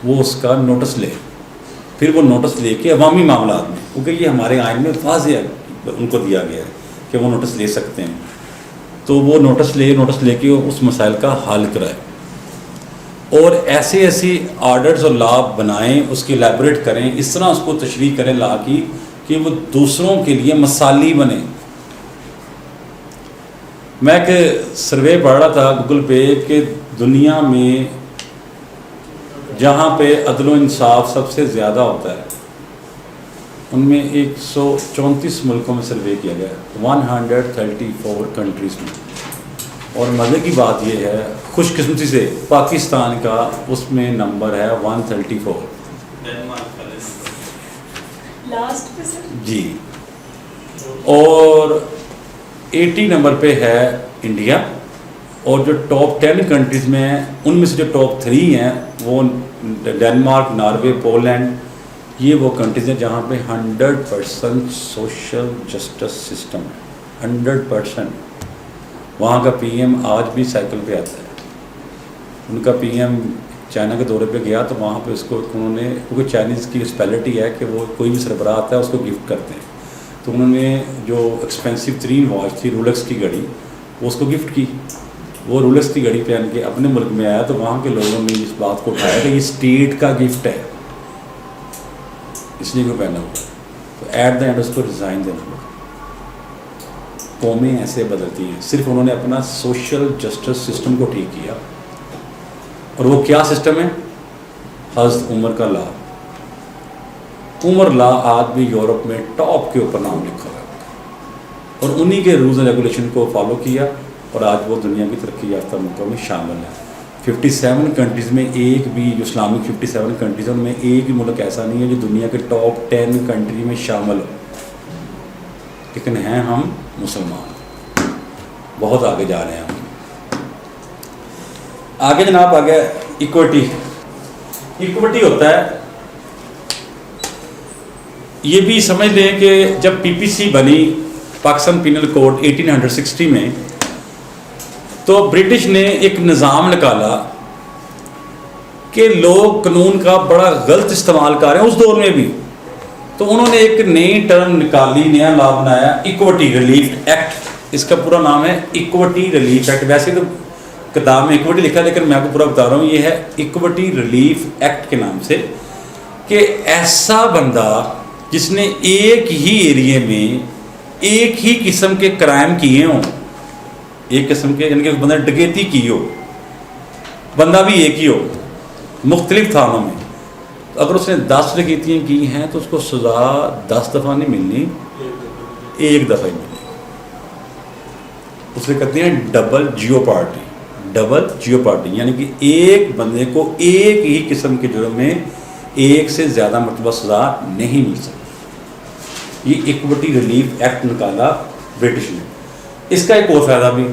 وہ اس کا نوٹس لے. پھر وہ نوٹس لے کے عوامی معاملات میں، کیونکہ یہ ہمارے آئین میں واضح ان کو دیا گیا ہے کہ وہ نوٹس لے سکتے ہیں، تو وہ نوٹس لے کے اس مسائل کا حل کرائے. اور ایسی آرڈرز اور لا بنائیں، اس کی الیبوریٹ کریں، اس طرح اس کو تشریح کریں لا کی کہ وہ دوسروں کے لیے مثالی بنے. میں ایک سروے پڑھ رہا تھا گوگل پہ کہ دنیا میں جہاں پہ عدل و انصاف سب سے زیادہ ہوتا ہے ان میں 134 ملکوں میں سروے کیا گیا ہے، 134 کنٹریز میں. اور مزے کی بات یہ ہے خوش قسمتی سے پاکستان کا اس میں نمبر ہے 134 لاسٹ پہ سر. جی. اور 80 نمبر پہ ہے انڈیا. اور جو ٹاپ 10 کنٹریز میں ہیں ان میں سے جو ٹاپ 3 ہیں وہ ڈینمارک، ناروے، پولینڈ. یہ وہ کنٹریز ہیں جہاں پہ 100% سوشل جسٹس سسٹم ہے. 100%. وہاں کا پی ایم آج بھی سائیکل پہ آتا ہے. ان کا پی ایم چائنا کے دورے پہ گیا تو وہاں پہ اس کو انہوں نے، کیونکہ چائنیز کی اسپیشلٹی ہے کہ وہ کوئی بھی سربراہ آتا ہے اس کو گفٹ کرتے ہیں، تو انہوں نے جو ایکسپینسو ترین واچ تھی رولکس کی گھڑی وہ اس کو گفٹ کی. وہ رولکس کی گھڑی پہن کے اپنے ملک میں آیا تو وہاں کے لوگوں نے اس بات کو اٹھایا کہ یہ اسٹیٹ کا گفٹ ہے اس لیے وہ پہنا ہوا. تو ایٹ دا اینڈ اس کو ریزائن دینا پڑا. قومیں ایسے بدلتی ہیں. صرف انہوں نے اپنا سوشل جسٹس سسٹم کو ٹھیک کیا. اور وہ کیا سسٹم ہے؟ حضرت عمر کا لا. عمر لا آج بھی یورپ میں ٹاپ کے اوپر نام لکھا ہوا ہے اور انہی کے رولز اینڈ ریگولیشن کو فالو کیا اور آج وہ دنیا کی ترقی یافتہ ملکوں میں شامل ہے. 57 کنٹریز میں ایک بھی جو اسلامک 57 کنٹریز ان میں ایک بھی ملک ایسا نہیں ہے جو دنیا کے ٹاپ 10 کنٹری میں شامل ہو. لیکن ہیں ہم مسلمان، بہت آگے جا رہے ہیں ہم. آگے جناب آگے ایکوٹی. ایکوٹی ہوتا ہے، یہ بھی سمجھ لیں کہ جب پی پی سی بنی پاکستان پینل کوڈ 1860 میں، تو برٹش نے ایک نظام نکالا کہ لوگ قانون کا بڑا غلط استعمال کر رہے ہیں اس دور میں بھی. تو انہوں نے ایک نئی ٹرم نکالی، نیا لا بنایا، ایکوٹی ریلیف ایکٹ. اس کا پورا نام ہے ایکوٹی ریلیف ایکٹ. ویسے تو کتاب میں ایکوٹی لکھا ہے لیکن میں آپ کو پورا بتا رہا ہوں، یہ ہے ایکوٹی ریلیف ایکٹ کے نام سے. کہ ایسا بندہ جس نے ایک ہی ایریے میں ایک ہی قسم کے کرائم کیے ہوں، ایک قسم کے، یعنی کہ بندہ ڈکیتی کی ہو، بندہ بھی ایک ہی ہو مختلف تھانوں میں، تو اگر اس نے 10 ڈکیتیاں کی ہیں تو اس کو سزا 10 دفعہ نہیں ملنی، ایک دفعہ ہی ملنی. اسے کہتے ہیں ڈبل جیوپارڈی. ڈبل جیوپارڈی یعنی کہ ایک بندے کو ایک ہی قسم کے جرم میں ایک سے زیادہ مرتبہ سزا نہیں مل سکتی. یہ ایکوٹی ریلیف ایکٹ نکالا برٹش نے. اس کا ایک اور فائدہ بھی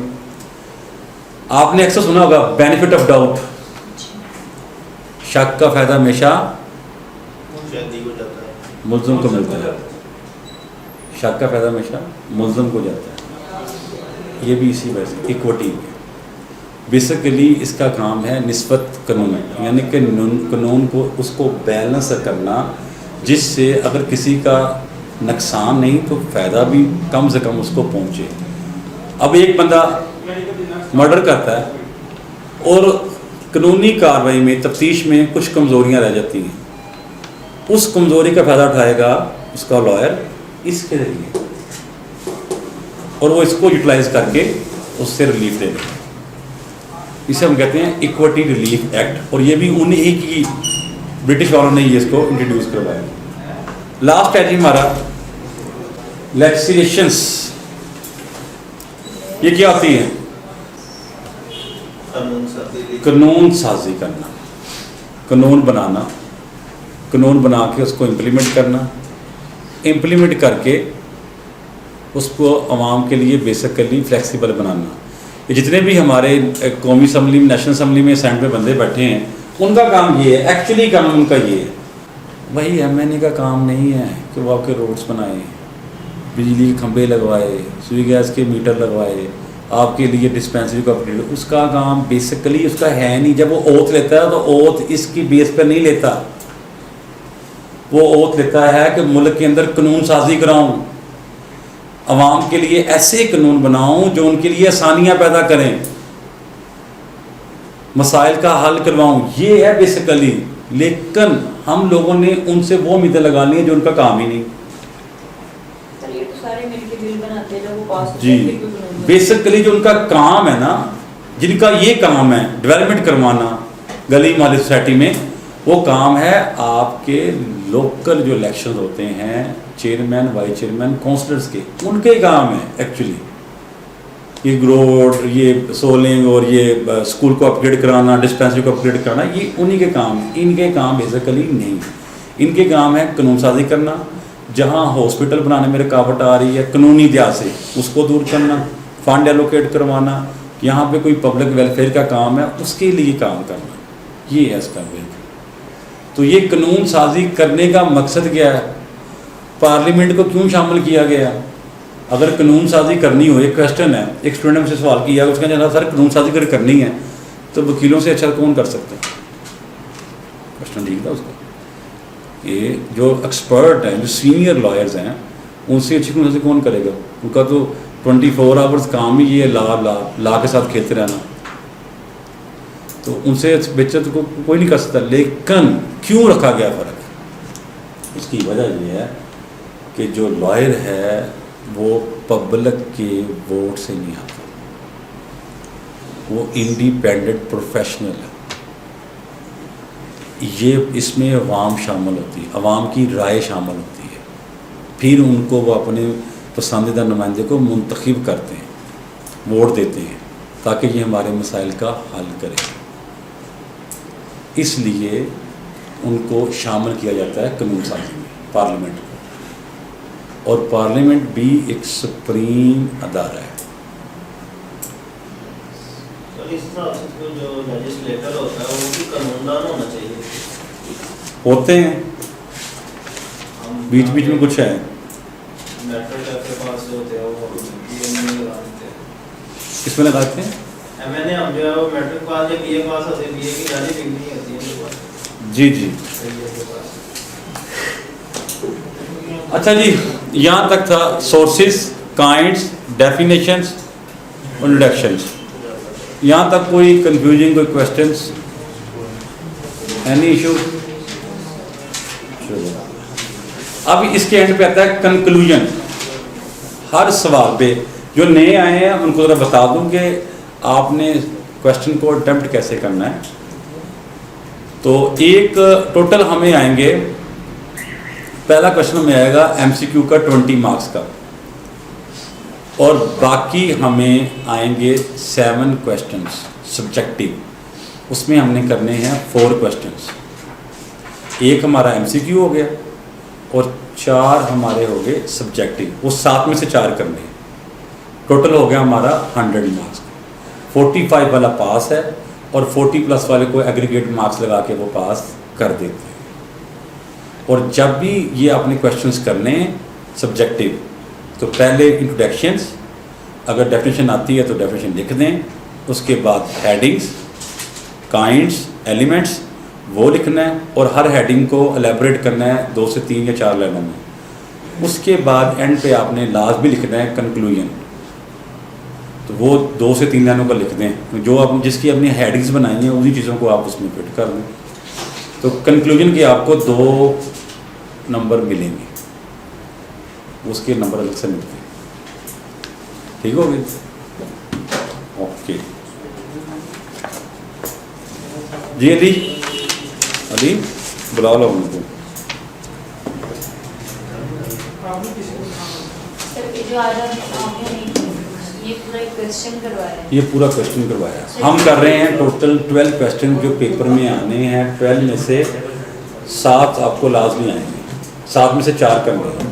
آپ نے اکثر سنا ہوگا، بینیفٹ آف ڈاؤٹ. شک کا فائدہ ہمیشہ ملزم کو ملتا ہے. شک کا فائدہ ہمیشہ ملزم کو جاتا ہے. یہ بھی اسی وجہ سے ایکوٹی میں بیسیکلی اس کا کام ہے نسبت قانون، یعنی کہ قانون کو اس کو بیلنس کرنا، جس سے اگر کسی کا نقصان نہیں تو فائدہ بھی کم سے کم اس کو پہنچے. اب ایک بندہ مرڈر کرتا ہے اور قانونی کارروائی میں، تفتیش میں کچھ کمزوریاں رہ جاتی ہیں، اس کمزوری کا فائدہ اٹھائے گا اس کا لائر اس کے ذریعے، اور وہ اس کو یوٹیلائز کر کے اس سے ریلیف دے گا. اسے ہم کہتے ہیں ایکوٹی ریلیف ایکٹ. اور یہ بھی انہیں کی برٹش والوں نے یہ اس کو انٹروڈیوس کروایا. لاسٹ ہے جی ہمارا لیجسلیشنس. یہ کیا ہوتی ہیں؟ قانون سازی کرنا، قانون بنانا، قانون بنا کے اس کو امپلیمنٹ کرنا، امپلیمنٹ کر کے اس کو عوام کے لیے بیسیکلی فلیکسیبل بنانا. یہ جتنے بھی ہمارے قومی اسمبلی میں، نیشنل اسمبلی میں، سینٹ میں بندے بیٹھے ہیں، ان کا کام یہ ہے، ایکچولی کام ان کا یہ ہے. وہی ایم این اے کا کام نہیں ہے کہ وہ آپ کے روڈس بنائے، بجلی کے کھمبے لگوائے، سوئی گیس کے میٹر لگوائے، آپ کے لیے ڈسپینسری کو اپڈیٹ. اس کا کام بیسیکلی اس کا ہے نہیں. جب وہ اوتھ لیتا ہے تو اوتھ اس کی بیس پر نہیں لیتا. وہ اوتھ لیتا ہے کہ ملک کے اندر قانون سازی کراؤں، عوام کے لیے ایسے قانون بناؤں جو ان کے لیے آسانیاں پیدا کریں، مسائل کا حل کرواؤں. یہ ہے بیسیکلی. لیکن ہم لوگوں نے ان سے وہ امیدیں لگا لی ہیں جو ان کا کام ہی نہیں. جی بیسیکلی جو ان کا کام ہے نا، جن کا یہ کام ہے ڈیولپمنٹ کروانا گلی محلے سوسائٹی میں، وہ کام ہے آپ کے لوکل جو الیکشن ہوتے ہیں چیئرمین، وائس چیئرمین، کونسلرز کے، ان کے کام ہے ایکچولی. یہ روڈ، یہ سولنگ اور یہ اسکول کو اپگریڈ کرانا، ڈسپینسری کو اپگریڈ کرانا، یہ انہی کے کام ہیں. ان کے کام بیسیکلی نہیں. ان کے کام ہے قانون سازی کرنا، جہاں ہاسپٹل بنانے میں رکاوٹ آ رہی ہے قانونی لحاظ سے اس کو دور کرنا، فنڈ ایلوکیٹ کروانا، یہاں پہ کوئی پبلک ویلفیئر کا کام ہے اس کے لیے کام کرنا. یہ ہے اس کا ورک. تو یہ قانون سازی کرنے کا مقصد کیا ہے؟ پارلیمنٹ کو کیوں شامل کیا گیا؟ اگر قانون سازی کرنی ہو، ایک کویسچن ہے، ایک اسٹوڈنٹ نے مجھ سے سوال کیا، اس کا جناب سر قانون سازی اگر کرنی ہے تو وکیلوں سے اچھا کون کر سکتا ہے؟ کویسچن ٹھیک تھا اس کا. یہ جو ایکسپرٹ ہیں، جو سینئر لائرز ہیں، ان سے اچھی قانون سازی کون کرے گا؟ ان کا تو 24 آورز کام ہی یہ لا کے ساتھ کھیلتے رہنا. تو ان سے بہتر تو کوئی نہیں کر سکتا. لیکن کیوں رکھا گیا فرق؟ اس کی وجہ یہ ہے کہ جو لائر ہے وہ پبلک کے ووٹ سے نہیں آتا، وہ انڈیپینڈنٹ پروفیشنل ہے. یہ اس میں عوام شامل ہوتی ہے، عوام کی رائے شامل ہوتی ہے. پھر ان کو وہ اپنے پسندیدہ نمائندے کو منتخب کرتے ہیں، ووٹ دیتے ہیں تاکہ یہ ہمارے مسائل کا حل کرے. اس لیے ان کو شامل کیا جاتا ہے قانون سازی میں، پارلیمنٹ کو. اور پارلیمنٹ بھی ایک سپریم ادارہ ہے. جو لیجسلیٹر ہوتا ہے وہ بھی قانوندان ہونا چاہیے. ہوتے ہیں بیچ بیچ میں کچھ ہے. کس میں لگاتے ہیں؟ جی جی اچھا جی، یہاں تک تھا سورسز، کائنڈس، ڈیفینیشنس اور انٹروڈکشنس. یہاں تک کوئی کنفیوژنگ، کوئی کویسچنس، اینی ایشو؟ اب اس کے اینڈ پہ آتا ہے کنکلوژن. ہر سوال پہ جو نئے آئے ہیں ان کو ذرا بتا دوں کہ آپ نے کویسچن کو اٹیمپٹ کیسے کرنا ہے. تو ایک ٹوٹل ہمیں آئیں گے، پہلا کویسچن ہمیں آئے گا ایم سی کیو کا 20 مارکس کا، اور باقی ہمیں آئیں گے 7 کویسچنس سبجیکٹیو. اس میں ہم نے کرنے ہیں 4 کویسچنس. ایک ہمارا ایم سی کیو ہو گیا اور 4 ہمارے ہو گئے سبجیکٹیو. وہ 7 میں سے 4 کرنے ہیں. ٹوٹل ہو گیا ہمارا 100 مارکس. 45 والا پاس ہے اور 40+ والے کو ایگریگیٹ مارکس لگا کے وہ پاس کر دیتے ہیں. اور جب بھی یہ آپ نے کویسچنس کرنے ہیں سبجیکٹیو تو پہلے انٹروڈکشنس، اگر ڈیفینیشن آتی ہے تو ڈیفینیشن لکھ دیں. اس کے بعد ہیڈنگس، کائنڈس، ایلیمنٹس وہ لکھنا ہے اور ہر ہیڈنگ کو الیبوریٹ کرنا ہے 2 سے 3 یا 4 لائنوں میں. اس کے بعد اینڈ پہ آپ نے لاسٹ بھی لکھنا ہے کنکلوژن. تو وہ 2 سے 3 لائنوں کا لکھ دیں. جو آپ جس کی اپنی ہیڈنگس بنائی ہیں انہی چیزوں کو آپ اس میں فٹ کر دیں. تو کنکلوژن کے آپ کو 2 نمبر ملیں گے، اس کے نمبر الگ سے ملتے ہیں. ٹھیک ہو گئی؟ اوکے جی. علی بلا لو ان کو. یہ پورا کویسچن کروایا ہے. ہم کر رہے ہیں ٹوٹل 12 کویسچن جو پیپر میں آنے ہیں. 12 میں سے 7 آپ کو لازمی آئیں گے، 7 میں سے 4 کرنے ہیں.